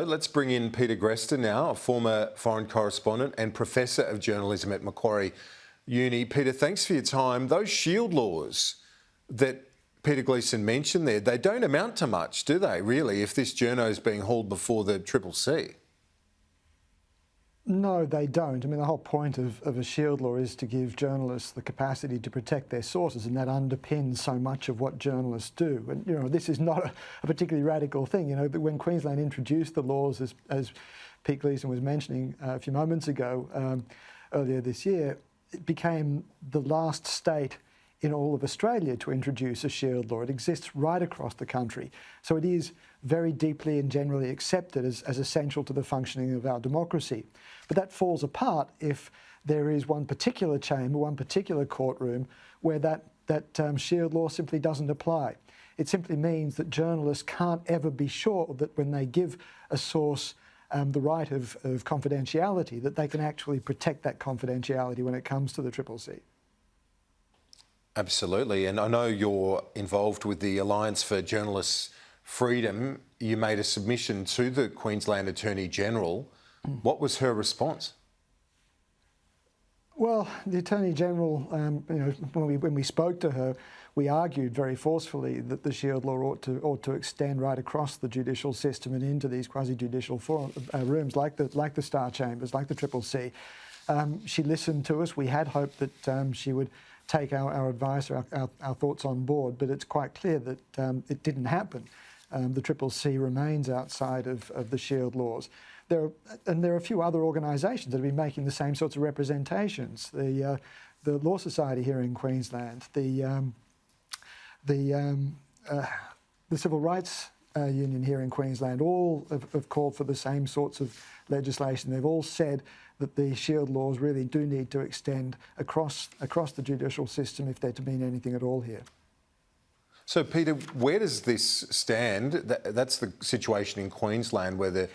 Let's bring in Peter Greste now, a former foreign correspondent and professor of journalism at Macquarie Uni. Peter, thanks for your time. Those shield laws that Peter Gleeson mentioned there, they don't amount to much, do they, really, if this journo is being hauled before the CCC? No, they don't. I mean, the whole point of a shield law is to give journalists the capacity to protect their sources, and that underpins so much of what journalists do. And, you know, this is not a particularly radical thing. You know, when Queensland introduced the laws, as Pete Gleeson was mentioning a few moments ago, earlier this year, it became the last state in all of Australia to introduce a shield law. It exists right across the country. So it is very deeply and generally accepted as essential to the functioning of our democracy. But that falls apart if there is one particular chamber, one particular courtroom where that shield law simply doesn't apply. It simply means that journalists can't ever be sure that when they give a source the right of confidentiality, that they can actually protect that confidentiality when it comes to the CCC. Absolutely, and I know you're involved with the Alliance for Journalists' Freedom. You made a submission to the Queensland Attorney-General. What was her response? Well, the Attorney-General, you know, when we spoke to her, we argued very forcefully that the shield law ought to extend right across the judicial system and into these quasi-judicial rooms like the Star Chambers, like the CCC. She listened to us. We had hoped that she would take our advice or our thoughts on board, but it's quite clear that it didn't happen. The CCC remains outside of the shield laws. There are a few other organisations that have been making the same sorts of representations. The Law Society here in Queensland, the Civil Rights Union here in Queensland, all have called for the same sorts of legislation. They've all said that the shield laws really do need to extend across the judicial system if they're to mean anything at all here. So, Peter, where does this stand? That's the situation in Queensland where the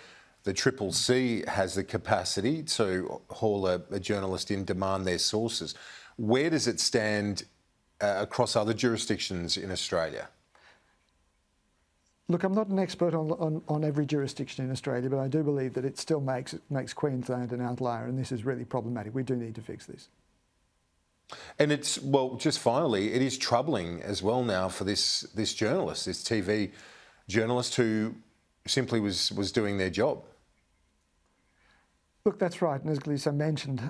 CCC has the capacity to haul a journalist in, demand their sources. Where does it stand across other jurisdictions in Australia? Look, I'm not an expert on every jurisdiction in Australia, but I do believe that it still makes Queensland an outlier, and this is really problematic. We do need to fix this. And it's, well, just finally, it is troubling as well now for this journalist, this TV journalist who simply was doing their job. Look, that's right, and as Gleeson mentioned,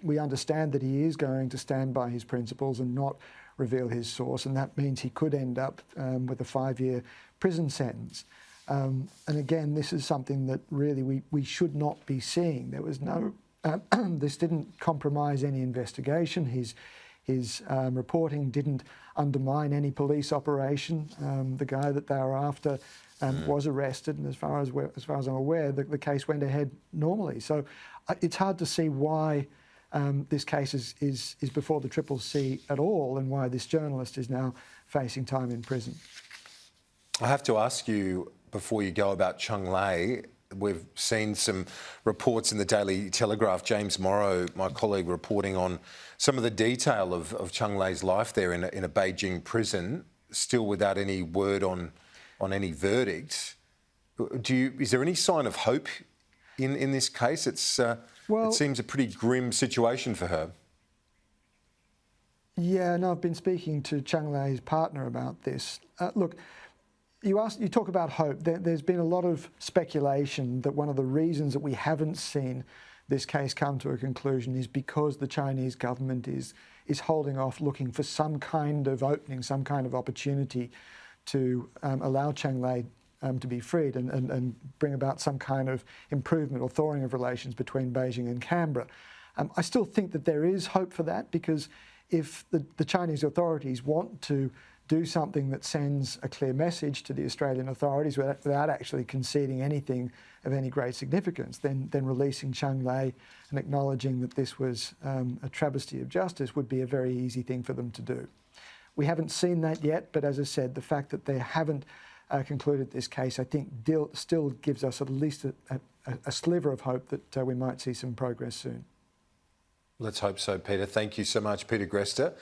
we understand that he is going to stand by his principles and not reveal his source, and that means he could end up with a 5-year prison sentence. And again, this is something that really we should not be seeing. There was no, this didn't compromise any investigation. His reporting didn't undermine any police operation. The guy that they were after was arrested, and as far as I'm aware, the case went ahead normally. So it's hard to see why this case is before the CCC at all, and why this journalist is now facing time in prison. I have to ask you, before you go, about Chung Lei. We've seen some reports in the Daily Telegraph, James Morrow, my colleague, reporting on some of the detail of Chung Lei's life there in a Beijing prison, still without any word on any verdict. Is there any sign of hope in this case? It seems a pretty grim situation for her. Yeah, no, I've been speaking to Chung Lei's partner about this. Look, you talk about hope. There's been a lot of speculation that one of the reasons that we haven't seen this case come to a conclusion is because the Chinese government is holding off, looking for some kind of opening, some kind of opportunity to allow Chung Lei to be freed and bring about some kind of improvement or thawing of relations between Beijing and Canberra. I still think that there is hope for that, because if the Chinese authorities want to do something that sends a clear message to the Australian authorities without actually conceding anything of any great significance, then releasing Chung Lei and acknowledging that this was a travesty of justice would be a very easy thing for them to do. We haven't seen that yet, but as I said, the fact that they haven't concluded this case, I think, still gives us at least a sliver of hope that we might see some progress soon. Let's hope so, Peter. Thank you so much, Peter Greste.